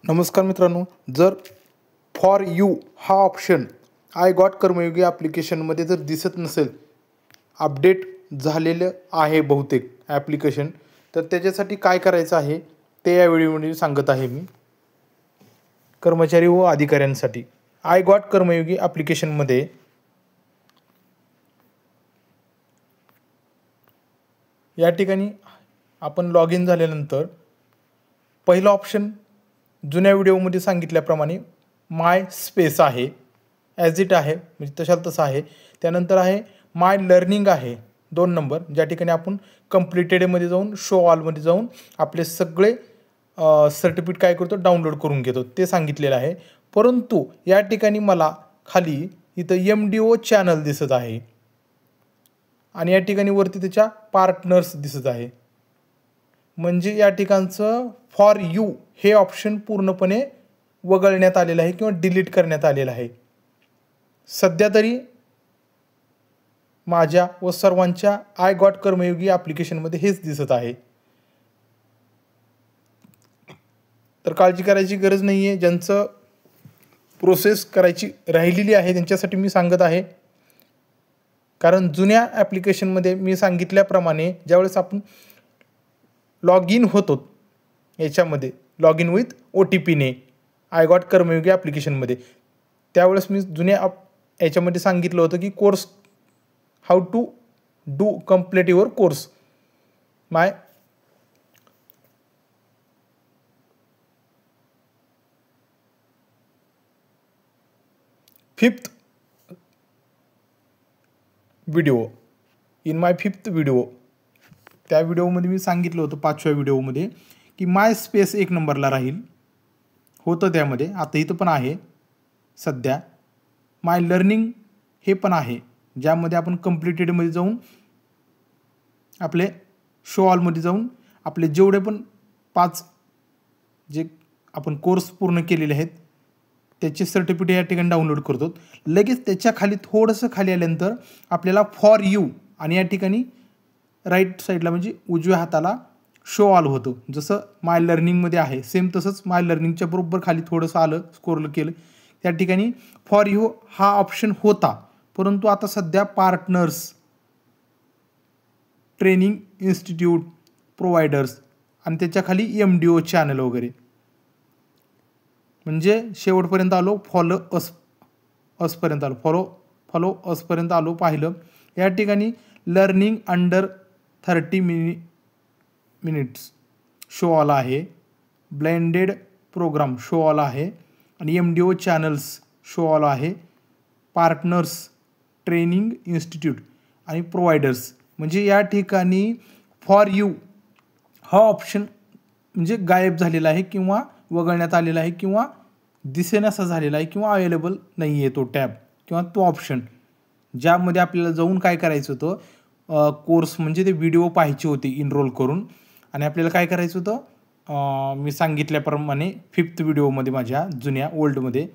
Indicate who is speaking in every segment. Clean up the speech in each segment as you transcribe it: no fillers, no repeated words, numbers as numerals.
Speaker 1: नमस्कार मित्रांनो, जर फॉर यू हा ऑप्शन आय गॉट कर्मयोगी ॲप्लिकेशनमध्ये जर दिसत नसेल, अपडेट झालेलं आहे बहुतेक ॲप्लिकेशन, तर त्याच्यासाठी काय करायचं आहे ते या व्हिडिओमध्ये सांगत आहे मी. कर्मचारी व अधिकाऱ्यांसाठी आय गॉट कर्मयोगी ॲप्लिकेशनमध्ये या ठिकाणी आपण लॉग इन झाल्यानंतर पहिला ऑप्शन जुन्या व्हिडिओमध्ये सांगितल्याप्रमाणे माय स्पेस आहे, ॲज इट आहे, म्हणजे तशाला तसं आहे. त्यानंतर आहे माय लर्निंग आहे 2 नंबर, ज्या ठिकाणी आपण कंप्लिटेडमध्ये जाऊन शो ऑलमध्ये जाऊन आपले सगळे सर्टिफिकेट काय करतो डाउनलोड करून घेतो ते सांगितलेलं आहे. परंतु या ठिकाणी मला खाली इथं MDO चॅनल दिसत आहे आणि या ठिकाणी वरती त्याच्या पार्टनर्स दिसत आहे. म्हणजे या ठिकाणचं फॉर यू हे ऑप्शन पूर्णपणे वगळण्यात आलेलं आहे किंवा डिलीट करण्यात आलेलं आहे. सध्या तरी माझ्या व सर्वांच्या आय गॉट कर्मयोगी ॲप्लिकेशनमध्ये हेच दिसत आहे. तर काळजी करायची गरज नाही आहे. ज्यांचं प्रोसेस करायची राहिलेली आहे त्यांच्यासाठी मी सांगत आहे. कारण जुन्या ॲप्लिकेशनमध्ये मी सांगितल्याप्रमाणे ज्यावेळेस आपण लॉग इन होतो याच्यामध्ये लॉग इन विथ OTPने आय गॉट कर्मयोगी ॲप्लिकेशनमध्ये, त्यावेळेस मी जुन्या याच्यामध्ये सांगितलं होतं की course how to do complete your course my fifth video in my fifth video. त्या व्हिडिओमध्ये मी सांगितलं होतं 5व्या व्हिडिओमध्ये की माय स्पेस 1 नंबरला राहील होतं त्यामध्ये. आता इथं पण आहे सध्या. माय लर्निंग हे पण आहे, ज्यामध्ये आपण कंप्लिटेडमध्ये जाऊन आपले शो ऑलमध्ये जाऊन आपले जेवढे पण 5 जे आपण कोर्स पूर्ण केलेले आहेत त्याचे सर्टिफिकेट या ठिकाणी डाउनलोड करतो. लगेच त्याच्या खाली थोडंसं खाली आल्यानंतर आपल्याला फॉर यू आणि या ठिकाणी राईट साईडला म्हणजे उजव्या हाताला शो ऑल होतं. जसं माय लर्निंगमध्ये आहे सेम तसंच माय लर्निंगच्या बरोबर खाली थोडंसं आलं, स्क्रोल केलं, त्या ठिकाणी फॉर यू हा ऑप्शन होता. परंतु आता सध्या पार्टनर्स, ट्रेनिंग इन्स्टिट्यूट, प्रोव्हायडर्स आणि त्याच्या खाली MDO चॅनल वगैरे, म्हणजे शेवटपर्यंत आलो. फॉलो असपर्यंत आलो, फॉलो असपर्यंत आलो. पाहिलं या ठिकाणी लर्निंग अंडर 30 मिनिट्स शो आला आहे, ब्लेंडेड प्रोग्राम शो आला आहे आणि MDO चॅनल्स शो आला आहे, पार्टनर्स, ट्रेनिंग इन्स्टिट्यूट आणि प्रोव्हायडर्स. म्हणजे या ठिकाणी फॉर यू हा ऑप्शन म्हणजे गायब झालेला आहे किंवा वगळण्यात आलेला आहे किंवा दिसेनासा झालेला आहे किंवा अवेलेबल नाही आहे तो टॅब किंवा तो ऑप्शन, ज्यामध्ये आपल्याला जाऊन काय करायचं होतं, कोर्स म्हणजे ते व्हिडिओ पाहायचे होते इनरोल करून. आणि आपल्याला काय करायचं होतं, मी सांगितल्याप्रमाणे 5th व्हिडिओमध्ये माझ्या जुन्या ओल्डमध्ये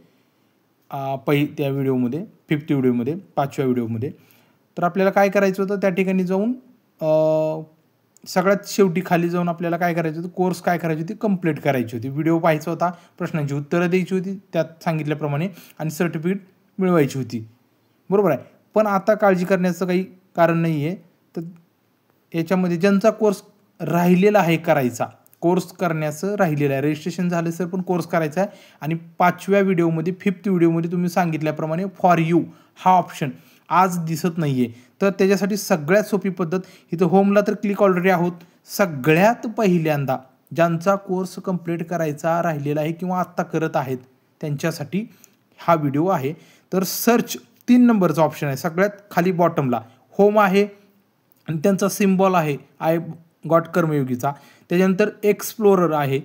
Speaker 1: त्या व्हिडिओमध्ये 5th व्हिडिओमध्ये 5व्या व्हिडिओमध्ये, तर आपल्याला काय करायचं होतं त्या ठिकाणी जाऊन सगळ्यात शेवटी खाली जाऊन आपल्याला काय करायचं होतं, कोर्स काय करायची होती, कंप्लीट करायची होती, व्हिडिओ पाहायचा होता, प्रश्नांची उत्तरं द्यायची होती त्यात सांगितल्याप्रमाणे आणि सर्टिफिकेट मिळवायची होती. बरोबर आहे. पण आता काळजी करण्याचं काही कारण नाही आहे. तर याच्यामध्ये ज्यांचा कोर्स राहिलेला आहे करायचा, कोर्स करण्याचं राहिलेलं आहे, रजिस्ट्रेशन झालं सर पण कोर्स करायचा आहे आणि 5व्या व्हिडिओमध्ये 5th व्हिडिओमध्ये तुम्ही सांगितल्याप्रमाणे फॉर यू हा ऑप्शन आज दिसत नाही आहे, तर त्याच्यासाठी सगळ्यात सोपी पद्धत, इथं होमला तर क्लिक ऑलरेडी आहोत. सगळ्यात पहिल्यांदा ज्यांचा कोर्स कंप्लीट करायचा राहिलेला आहे किंवा आत्ता करत आहेत त्यांच्यासाठी हा व्हिडिओ आहे. तर सर्च 3 नंबरचा ऑप्शन आहे, सगळ्यात खाली बॉटमला होम आहे आणि त्यांचा सिम्बॉल आहे आय गॉट कर्मयोगीचा. त्याच्यानंतर एक्सप्लोरर आहे,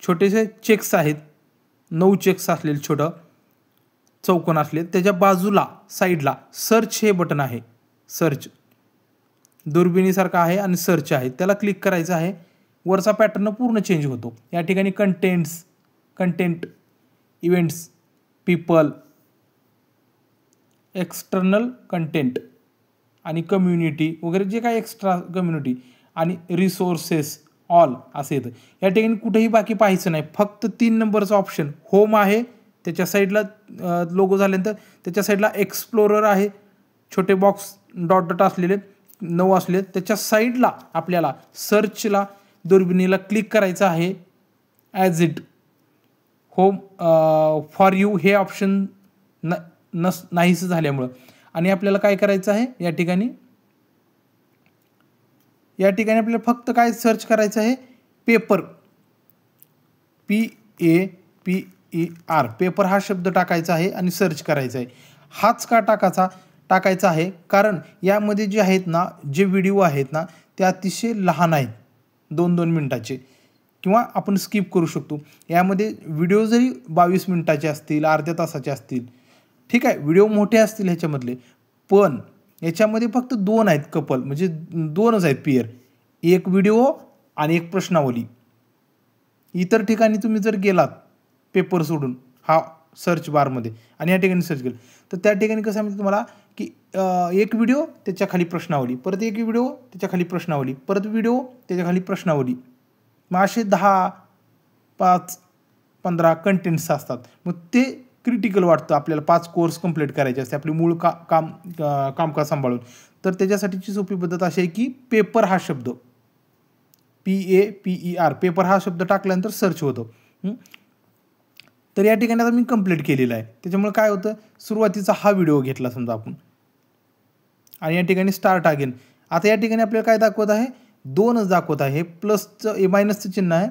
Speaker 1: छोटेसे चेक्स आहेत, 9 चेक्स असलेले छोटं चौकोन असले. त्याच्या बाजूला साईडला सर्च हे बटन आहे, सर्च दुर्बिणीसारखं आहे आणि सर्च आहे, त्याला क्लिक करायचं आहे. वरचा पॅटर्न पूर्ण चेंज होतो. या ठिकाणी content, events, people, external content आणि कम्युनिटी वगैरे जे काही एक्स्ट्रा कम्युनिटी आणि रिसोर्सेस, ऑल असं येतं. या ठिकाणी कुठेही बाकी पाहायचं नाही, फक्त 3 नंबरचा ऑप्शन होम आहे, त्याच्या साईडला लोगो झाल्यानंतर त्याच्या साईडला एक्सप्लोरर आहे, छोटे बॉक्स डॉट डॉट असलेले 9 असलेले, त्याच्या साईडला आपल्याला सर्चला दुर्बिणीला क्लिक करायचं आहे. As it home for you हे ऑप्शन नाहीच झाल्यामुळं. आणि आपल्याला काय करायचं आहे या ठिकाणी आपल्याला फक्त काय सर्च करायचं आहे, पेपर, PAPER, पेपर हा शब्द टाकायचा आहे आणि सर्च करायचा आहे. हाच का टाकायचा आहे कारण यामध्ये जे आहेत ना, जे व्हिडिओ आहेत ना ते अतिशय लहान आहेत, 2-2 मिनिटाचे, किंवा आपण स्किप करू शकतो. यामध्ये व्हिडिओ जरी 22 मिनिटाचे असतील, अर्ध्या तासाचे असतील, ठीक आहे, व्हिडिओ मोठे असतील ह्याच्यामधले, पण याच्यामध्ये फक्त 2 आहेत कपल, म्हणजे 2च आहेत पेअर, एक व्हिडिओ आणि एक प्रश्नावली. इतर ठिकाणी तुम्ही जर गेलात पेपर सोडून हा सर्च बारमध्ये आणि या ठिकाणी सर्च केलं तर त्या ठिकाणी कसं आहे तुम्हाला की एक व्हिडिओ त्याच्या खाली प्रश्नावली, परत एक व्हिडिओ त्याच्या खाली प्रश्नावली, परत व्हिडिओ त्याच्या खाली प्रश्नावली, मग असे 10, 5, 15 कंटेंट्स असतात. मग ते क्रिटिकल वाटतं आपल्याला, 5 कोर्स कंप्लीट करायचे असते आपली मूळ कामकाज सांभाळून. तर त्याच्यासाठीची सोपी पद्धत अशी आहे की पेपर हा शब्द, PAPER, पेपर हा शब्द टाकल्यानंतर सर्च होतो. तर या ठिकाणी आता मी कंप्लीट केलेलं आहे. त्याच्यामुळे काय होतं, सुरुवातीचा हा व्हिडिओ घेतला समजा आपण आणि या ठिकाणी स्टार्ट अगेन. आता या ठिकाणी आपल्याला काय दाखवत आहे, 2च दाखवत आहे. हे प्लसचं मायनसचं चिन्ह आहे,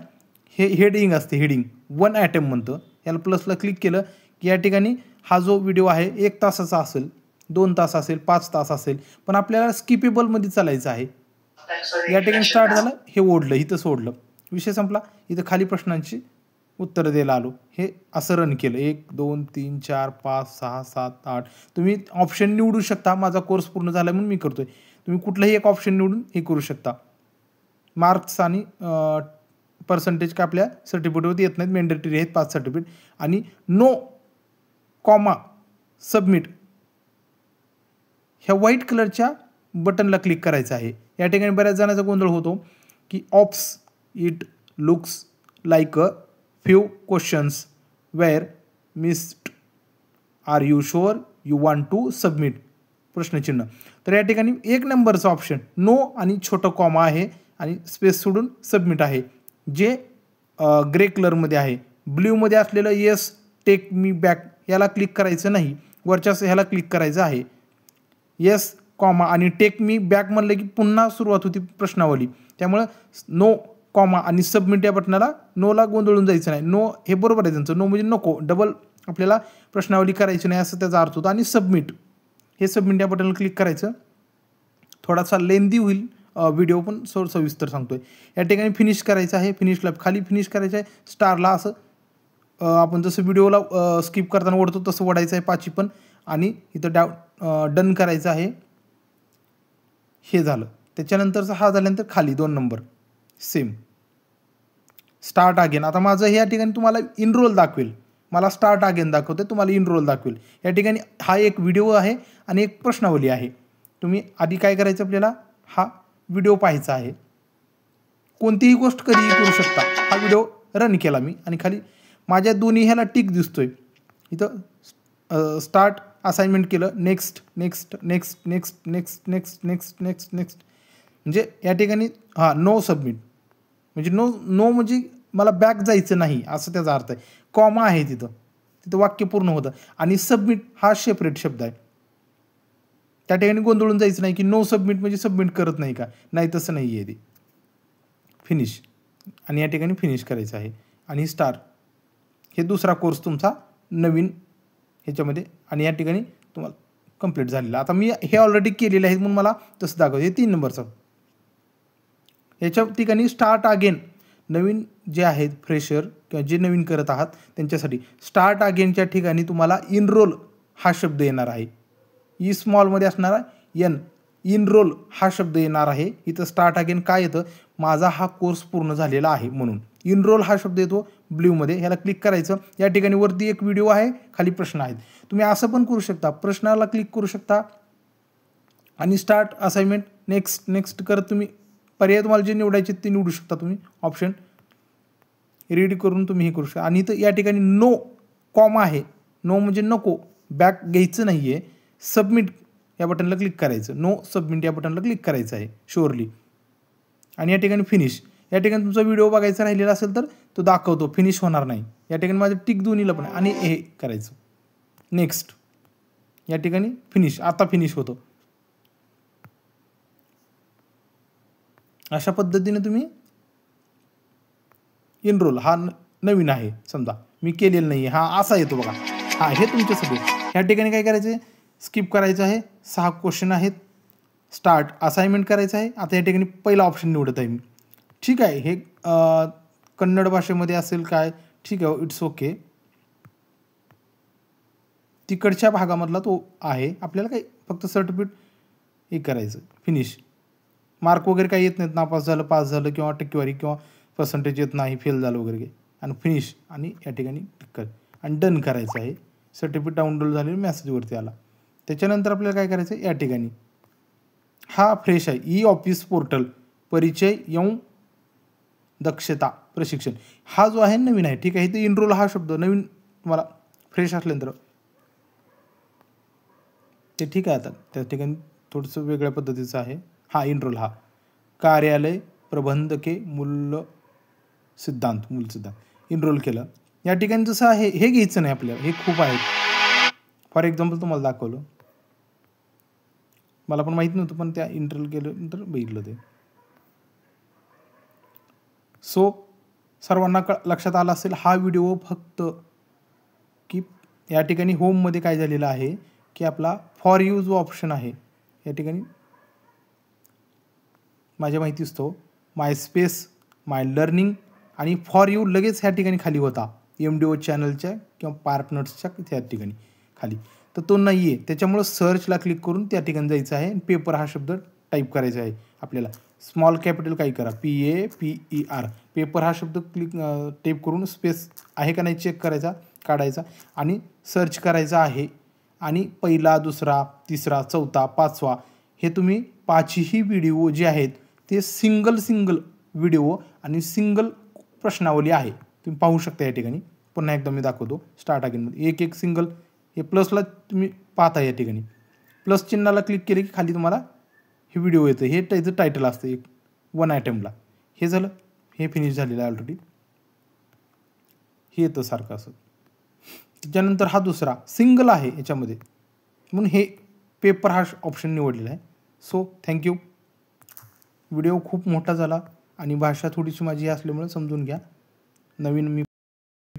Speaker 1: हे हेडिंग असते, हेडिंग 1 ॲटम म्हणतं. याला प्लसला क्लिक केलं की या ठिकाणी हा जो व्हिडिओ आहे 1 तासाचा असेल, 2 तास असेल, 5 तास असेल, पण आपल्याला स्किपेबलमध्ये चालायचं आहे. या ठिकाणी स्टार्ट झालं, हे ओढलं, इथं सोडलं, विषय संपला. इथं खाली प्रश्नांची उत्तरं द्यायला आलो. हे असं रन केलं, 1 2 3 4 5 6 7 8. तुम्ही ऑप्शन निवडू शकता, माझा कोर्स पूर्ण झाला म्हणून मी करतोय. तुम्ही कुठलंही एक ऑप्शन निवडून हे करू शकता. मार्क्स आणि पर्सेंटेज का आपल्या सर्टिफिकेटवरती येत नाहीत, मॅन्डेटरी आहेत 5 सर्टिफिकेट. आणि नो कॉमा सबमिट ह्या व्हाईट कलरच्या बटनला क्लिक करायचं आहे. या ठिकाणी बऱ्याच जणांचा गोंधळ होतो की oops it looks like a few questions were missed, are you sure you want to submit, प्रश्नचिन्ह. तर या ठिकाणी 1 नंबरचा ऑप्शन नो आणि छोटं कॉमा आहे आणि स्पेस सोडून सबमिट आहे, जे ग्रे कलरमध्ये आहे. ब्ल्यूमध्ये असलेलं येस टेक मी बॅक याला क्लिक करायचं नाही, वरच्या ह्याला क्लिक करायचं आहे. येस कॉमा आणि टेक मी बॅक म्हणलं की पुन्हा सुरुवात होती प्रश्नावली. त्यामुळं नो कॉमा आणि सबमिट या बटनाला, नोला गोंधळून जायचं नाही. नो हे बरोबर आहे त्यांचं, नो म्हणजे नको, डबल आपल्याला प्रश्नावली करायची नाही असं त्याचा अर्थ होता. आणि सबमिट, हे सबमिट या बटनला क्लिक करायचं. थोडासा लेंदी होईल व्हिडिओ, पण सविस्तर सांगतोय. या ठिकाणी फिनिश करायचं आहे, फिनिशला खाली फिनिश करायचं आहे, स्टारला असं आपण जसं व्हिडिओला स्किप करताना ओढतो तसं ओढायचं आहे 5 पण, आणि इथं डन करायचं आहे. हे झालं. त्याच्यानंतरचा हा झाल्यानंतर खाली 2 नंबर सेम स्टार्ट अगेन. आता माझं हे या ठिकाणी तुम्हाला इनरोल दाखवेल, मला स्टार्ट अगेन दाखवते, तुम्हाला इनरोल दाखवेल. या ठिकाणी हा एक व्हिडिओ आहे आणि एक प्रश्नावली आहे. तुम्ही आधी काय करायचं, आपल्याला हा व्हिडिओ पाहायचा आहे. कोणतीही गोष्ट कधीही करू शकता. हा व्हिडिओ रन केला मी आणि खाली माझ्या दोन्ही ह्याला टिक दिसतोय. इथं स्टार्ट असाइनमेंट केलं, next next next next next next next next next, म्हणजे या ठिकाणी नो सबमिट, म्हणजे नो म्हणजे मला बॅक जायचं नाही असं त्याचा अर्थ आहे. कॉमा आहे तिथं वाक्य पूर्ण होतं. आणि सबमिट हा सेपरेट शब्द आहे. त्या ठिकाणी गोंधळून जायचं नाही की नो सबमिट म्हणजे सबमिट करत नाही का, नाही तसं नाही आहे ते. फिनिश, आणि या ठिकाणी फिनिश करायचं आहे. आणि स्टार, हे दुसरा कोर्स तुमचा नवीन ह्याच्यामध्ये, आणि या ठिकाणी तुम्हाला कंप्लीट झालेलं. आता मी हे ऑलरेडी केलेलं आहे म्हणून मला तसं दाखवतं. हे 3 नंबरचं. याच्या ठिकाणी स्टार्ट अगेन, नवीन जे आहेत फ्रेशर किंवा जे नवीन करत आहात त्यांच्यासाठी स्टार्ट अगेनच्या ठिकाणी तुम्हाला इनरोल हा शब्द येणार आहे. ई स्मॉलमध्ये असणारा एन, इनरोल हा शब्द येणार आहे. इथं स्टार्ट अगेन काय येतं, माझा हा कोर्स पूर्ण झालेला आहे म्हणून इनरोल हा शब्द येतो ब्ल्यूमध्ये. ह्याला क्लिक करायचं. या ठिकाणी वरती एक व्हिडिओ आहे, खाली प्रश्न आहेत. तुम्ही असं पण करू शकता, प्रश्नाला क्लिक करू शकता आणि स्टार्ट असाइनमेंट नेक्स्ट नेक्स्ट करत तुम्ही पर्याय तुम्हाला जे निवडायचे ते निवडू शकता तुम्ही ऑप्शन रीड करून तुम्ही हे करू शकता. आणि इथं या ठिकाणी नो कॉमा आहे, नो म्हणजे नको, बॅक घ्यायचं नाही आहे, सबमिट या बटनला क्लिक करायचं, नो सबमिट या बटनला क्लिक करायचं आहे शुअरली. आणि या ठिकाणी फिनिश, या ठिकाणी तुमचा व्हिडिओ बघायचा राहिलेला असेल तर तो दाखवतो, फिनिश होणार नाही. या ठिकाणी माझं टिक दोन्हीला पण आणि हे करायचं नेक्स्ट, या ठिकाणी फिनिश, आता फिनिश होतो. अशा पद्धतीने तुम्ही एनरोल हा नवीन आहे समजा मी केलेलं नाही आहे, हा असा येतो बघा, हा हे तुमच्यासाठी. ह्या ठिकाणी काय करायचं आहे, स्किप करायचं आहे, 6 क्वेश्चन आहेत, स्टार्ट असाइनमेंट करायचं आहे. आता या ठिकाणी पहिला ऑप्शन निवडत आहे मी, ठीक आहे. हे कन्नड भाषेमध्ये असेल काय, ठीक आहे, इट्स ओके. तिकडच्या भागामधला तो आहे, आपल्याला काय फक्त सर्टिफिकेट हे करायचं, फिनिश. मार्क वगैरे काही येत नाहीत, नापास झालं, पास झालं किंवा टक्केवारी किंवा पर्सेंटेज येत नाही, फेल झालं वगैरे, आणि फिनिश आणि या ठिकाणी क्लिक कर आणि डन करायचं आहे. सर्टिफिकेट डाउनलोड झालेलं मेसेजवरती आला. त्याच्यानंतर आपल्याला काय करायचं आहे, या ठिकाणी हा फ्रेश आहे, ई ऑफिस पोर्टल परिचय येऊन दक्षता प्रशिक्षण, हा जो आहे नवीन आहे, ठीक आहे. इथे एनरोल हा शब्द नवीन तुम्हाला फ्रेश असल्यानंतर ते ठीक आहे. आता त्या ठिकाणी थोडंसं वेगळ्या पद्धतीचं आहे. हा एनरोल हा कार्यालय प्रबंधके मूल सिद्धांत एनरोल केलं. या ठिकाणी जसं आहे हे घ्यायचं नाही आपल्याला, हे खूप आहेत. फॉर एक्झाम्पल तुम्हाला दाखवलं, मला पण माहीत नव्हतं पण त्या एनरोल केल्यानंतर बघितलं ते. सो सर्वांना लक्षात आलं असेल हा व्हिडिओ फक्त की या ठिकाणी होममध्ये काय झालेलं आहे की आपला फॉर यू जो ऑप्शन आहे या ठिकाणी माझ्या माहिती असतो माय स्पेस, माय लर्निंग आणि फॉर यू लगेच ह्या ठिकाणी खाली होता MDO चॅनलच्या किंवा पार्टनर्सच्या त्या ठिकाणी खाली, तर तो नाही आहे. त्याच्यामुळं सर्चला क्लिक करून त्या ठिकाणी जायचं आहे. पेपर हा शब्द टाईप करायचा आहे आपल्याला, स्मॉल कॅपिटल काही करा, PAPER, पेपर हा शब्द क्लिक टाईप करून स्पेस आहे का नाही चेक करायचा, काढायचा आणि सर्च करायचा आहे. आणि पहिला, दुसरा, तिसरा, चौथा, पाचवा हे तुम्ही 5ही व्हिडिओ जे आहेत ते सिंगल व्हिडिओ आणि सिंगल प्रश्नावली आहे, तुम्ही पाहू शकता. या ठिकाणी पुन्हा एकदा मी दाखवतो स्टार्ट अगेनमध्ये एक सिंगल, हे प्लसला तुम्ही पाहता या ठिकाणी प्लस चिन्हाला क्लिक केले की खाली तुम्हाला हे व्हिडिओ येतं, हे त्याचं टायटल असतं एक 1 आयटमला. हे झालं, हे फिनिश झालेलं आहे ऑलरेडी, हे येतं सारखं असं. त्याच्यानंतर हा दुसरा सिंगल आहे याच्यामध्ये, म्हणून हे पेपर हा ऑप्शन निवडलेला आहे. So thank you. व्हिडिओ खूप मोठा झाला आणि भाषा थोडीशी माझी असल्यामुळे समजून घ्या. नवीन मी